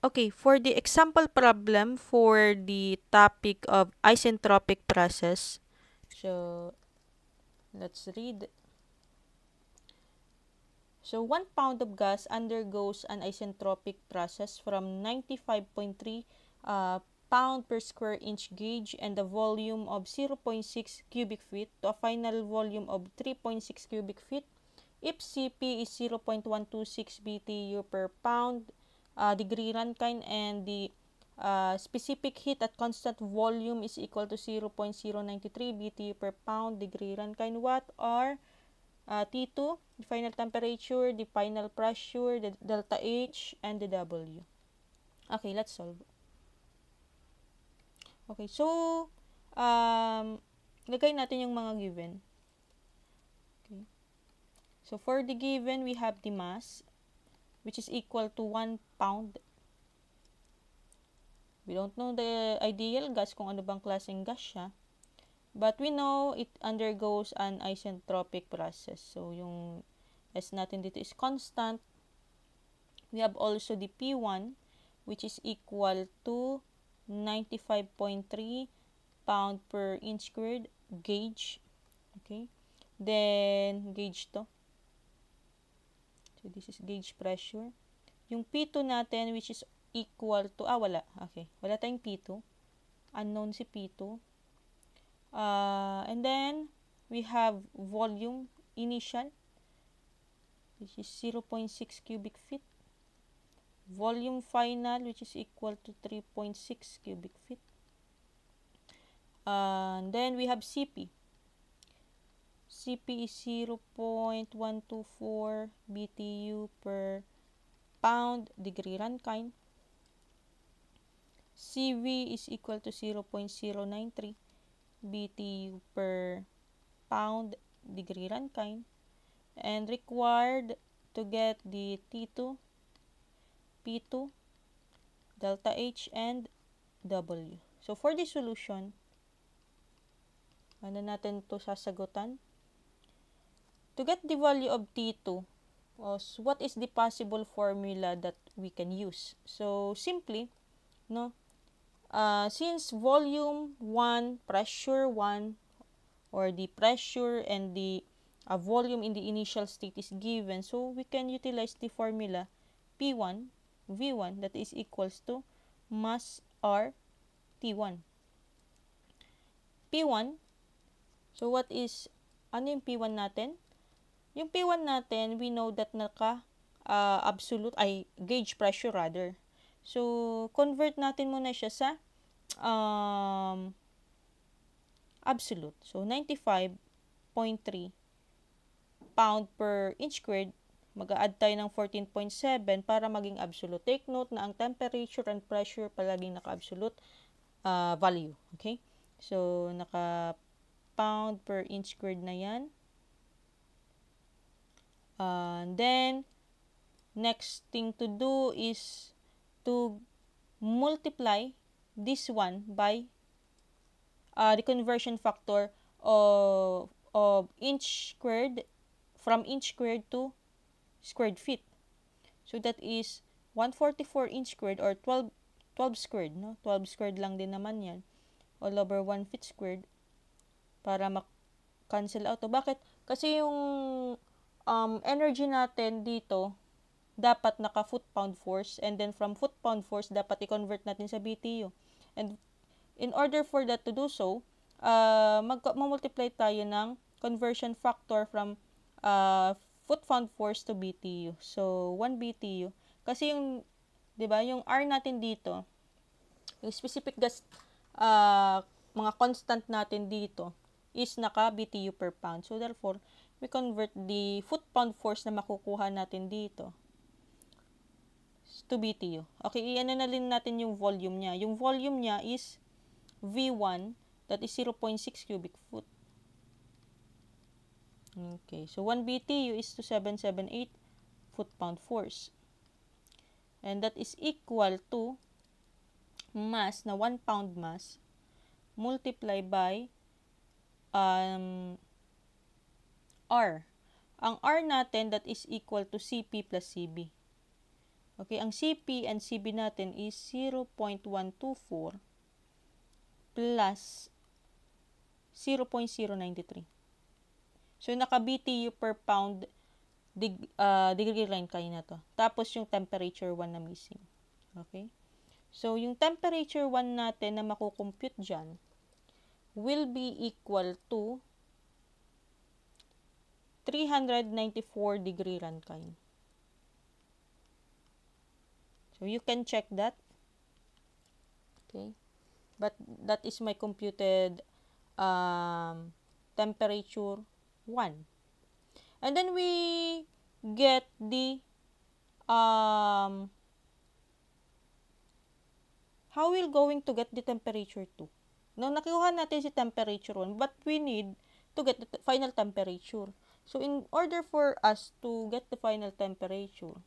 Okay, for the example problem for the topic of isentropic process, so let's read. So 1 pound of gas undergoes an isentropic process from 95.3 pound per square inch gauge and a volume of 0.6 cubic feet to a final volume of 3.6 cubic feet. If Cp is 0.126 BTU per pound degree Rankine and the specific heat at constant volume is equal to 0.093 BTU per pound degree Rankine, what are T2, the final temperature, the final pressure, the delta H, and the W? Okay, let's solve. Okay, so, lagay natin yung mga given. Okay. So, for the given, we have the mass, which is equal to 1 pound. We don't know the ideal gas, kung ano bang klaseng gas siya. But we know it undergoes an isentropic process. So, yung S natin dito is constant. We have also the P1, which is equal to 95.3 pound per inch squared gauge. Okay. Then, gauge to. So, this is gauge pressure. Yung P2 natin, which is equal to, wala. Okay. Wala tayong P2. Unknown si P2. And then, we have volume initial, which is 0.6 cubic feet. Volume final, which is equal to 3.6 cubic feet. And then, we have Cp. Cp is 0.124 BTU per pound degree Rankine. Cv is equal to 0.093 BTU per pound degree Rankine, and required to get the T2, P2, delta H, and W. So, for the solution, ano natin to sasagutan? To get the value of T2, what is the possible formula that we can use? So, simply, no, since volume 1, pressure 1, or the pressure and the volume in the initial state is given, so we can utilize the formula P1, V1, that is equals to mass R T1. P1, so what is, ano yung P1 natin? Yung P1 natin, we know that absolute, gauge pressure rather. So, convert natin muna siya sa absolute. So, 95.3 pound per inch squared, mag-a-add tayo ng 14.7 para maging absolute. Take note na ang temperature and pressure palaging naka-absolute value. Okay? So, naka-pound per inch squared na yan. Then, next thing to do is to multiply this one by the conversion factor of inch squared, from inch squared to squared feet. So, that is 144 inch squared or 12 squared. No? 12 squared lang din naman yan. All over 1 feet squared para cancel out. Bakit? Kasi yung energy natin dito dapat naka foot-pound force, and then from foot-pound force dapat i-convert natin sa BTU. And in order for that to do so, mag-multiply tayo ng conversion factor from foot-pound force to BTU. So, 1 BTU. Kasi yung, di ba, yung R natin dito, yung specific gas, mga constant natin dito, is naka BTU per pound. So, therefore, we convert the foot-pound force na makukuha natin dito to BTU. Okay, i-ano na rin natin yung volume niya. Yung volume niya is V1, that is 0.6 cubic foot. Okay, so 1 BTU is 2778 foot-pound force. And that is equal to mass na 1 pound mass multiply by R. Ang R natin, that is equal to Cp plus Cv. Okay, ang CP and CB natin is 0.124 plus 0.093. So, naka-BTU per pound degree line kayo na to. Tapos, yung temperature 1 na missing. Okay? So, yung temperature 1 natin na makukompute dyan will be equal to 394 degree Rankine. So, you can check that. Okay? But that is my computed temperature 1. And then we get the how we're going to get the temperature 2. No, nakuha natin si temperature 1, but we need to get the final temperature. So, in order for us to get the final temperature,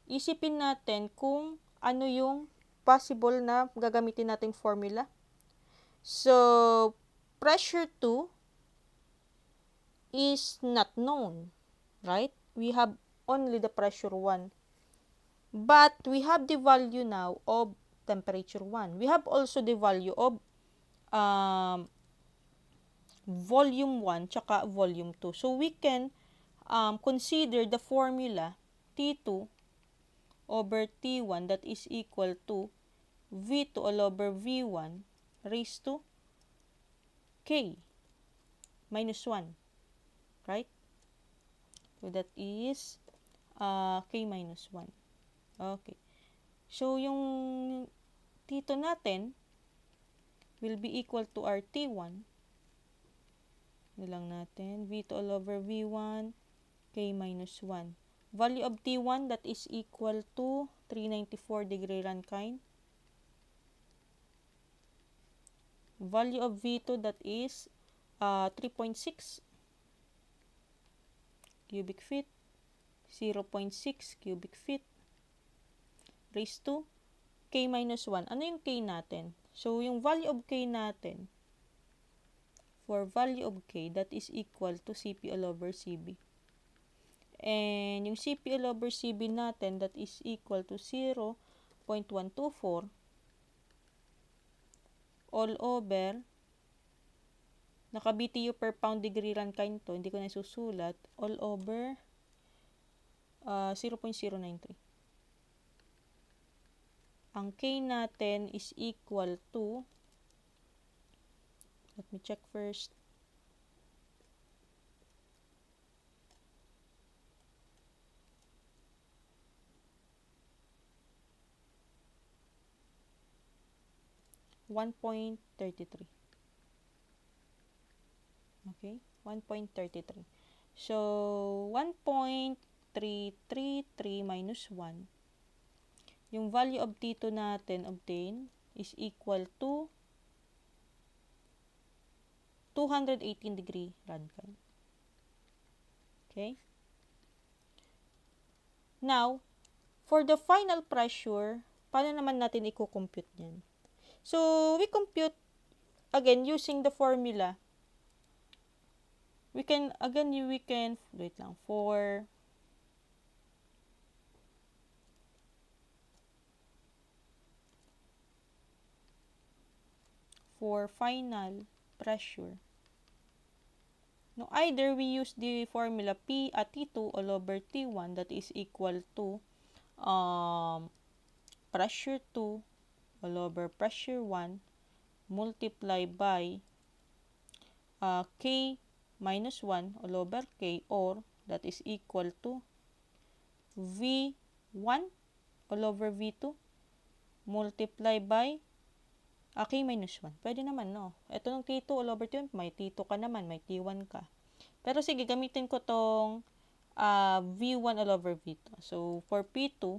isipin natin kung ano yung possible na gagamitin nating formula. So, pressure 2 is not known, right? We have only the pressure 1. But we have the value now of temperature 1. We have also the value of volume 1 tsaka volume 2. So, we can consider the formula T2 over T1 that is equal to V2 all over V1 raised to K minus 1. Right? So, that is K minus 1. Okay. So, yung T2 natin will be equal to our T1. Nilang natin. V2 all over V1 K minus 1. Value of T1 that is equal to 394 degree Rankine. Value of V2 that is 3.6 cubic feet. 0.6 cubic feet raised to K minus 1. Ano yung K natin? So, yung value of K natin, for value of K, that is equal to CP all over CB. And yung CP all over CB natin, that is equal to 0.124 all over, naka-BTU per pound degree Rankine to, hindi ko na susulat, all over 0.093. Ang K natin is equal to, let me check first, 1.33. Okay? 1.33. So, 1.333 minus 1. Yung value of T2 natin obtain is equal to 218 degree Rankine. Okay? Now, for the final pressure, paano naman natin i-compute yan? So, we compute, again, using the formula. Wait lang, for final pressure. No, either we use the formula P at T2 all over T1 that is equal to pressure 2 all over pressure 1 multiply by K minus 1 all over K, or that is equal to V1 all over V2 multiply by K minus 1. Pwede naman, no? Ito ng T2 all over T1, may T2 ka naman, may T1 ka. Pero sige, gamitin ko tong V1 all over V2. So, for P2,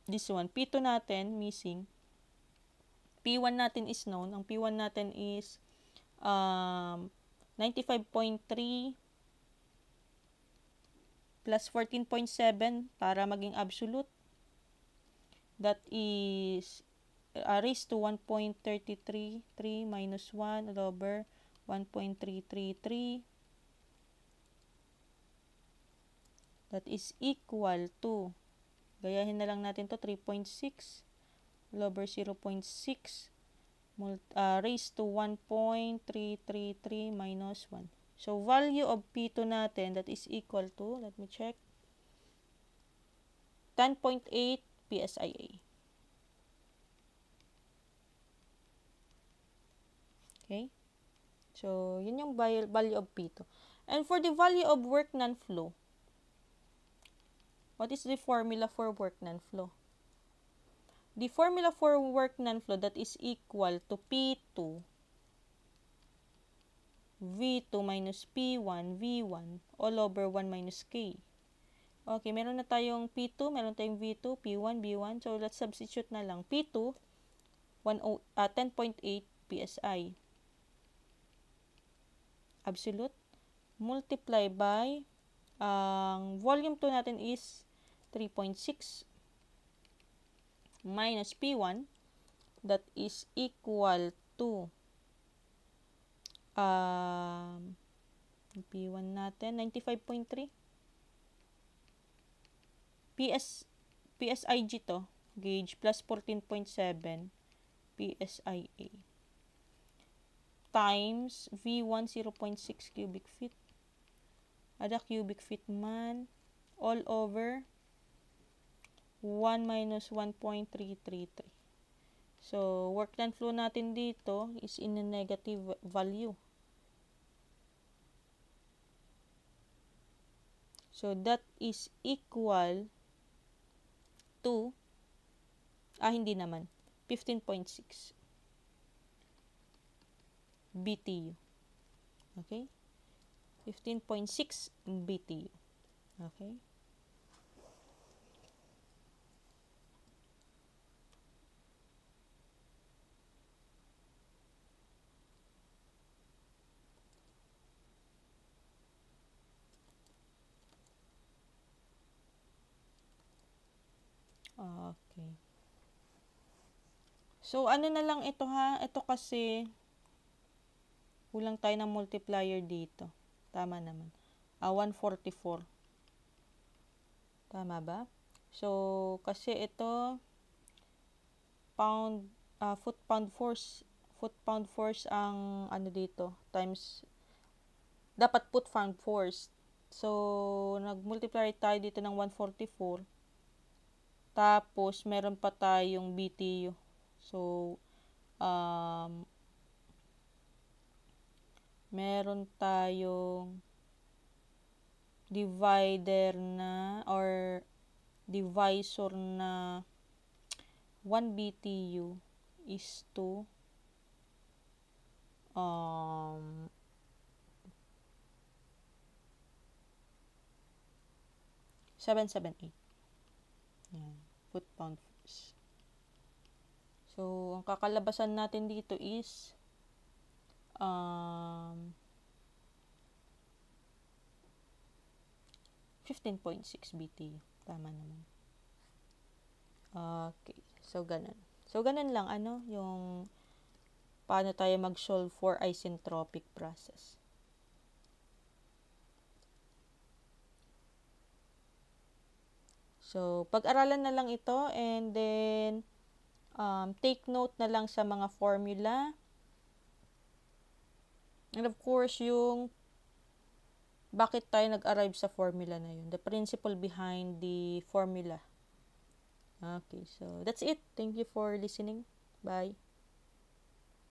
this one, P2 natin, missing. P1 natin is known. Ang P1 natin is 95.3 plus 14.7 para maging absolute. That is raised to 1.333 minus 1 all over 1.333. That is equal to, gayahin na lang natin to, 3.6 all over 0.6 raised to 1.333 minus 1. So, value of P2 natin, that is equal to, let me check, 10.8 PSIA. Okay? So, yun yung value of P2. And for the value of work non-flow, what is the formula for work non-flow? The formula for work non-flow, that is equal to P2 V2 minus P1 V1 all over 1 minus K. Okay, meron na tayong P2, meron tayong V2, P1, V1. So, let's substitute na lang. P2, 10.8 PSI. Absolute. Multiply by, volume 2 natin is 3.6 minus P1, that is equal to P1 natin, 95.3. PSIG to, gauge, plus 14.7 PSIA. Times V1, 0.6 cubic feet. Ada cubic feet man, all over 1 minus 1.333. So, work done flow natin dito is in a negative value. So, that is equal to, hindi naman, 15.6 BTU. Okay? 15.6 BTU. Okay? Okay. So, ano na lang ito ha? Ito kasi, kulang tayo ng multiplier dito. Tama naman. 144. Tama ba? So, kasi ito, foot-pound force ang ano dito, times, dapat foot-pound force. So, nag-multiply tayo dito ng 144. Tapos, meron pa tayong BTU. So, meron tayong divider na, or divisor na 1 BTU is to 778. Yan. Foot-pound force. So, ang kakalabasan natin dito is 15.6 BTU. Tama naman. Okay. So, ganun. So, ganun lang, yung paano tayo mag-solve for isentropic process. So, pag-aralan na lang ito, and then, take note na lang sa mga formula. And of course, yung bakit tayo nag-arrive sa formula na yun. The principle behind the formula. Okay, so that's it. Thank you for listening. Bye.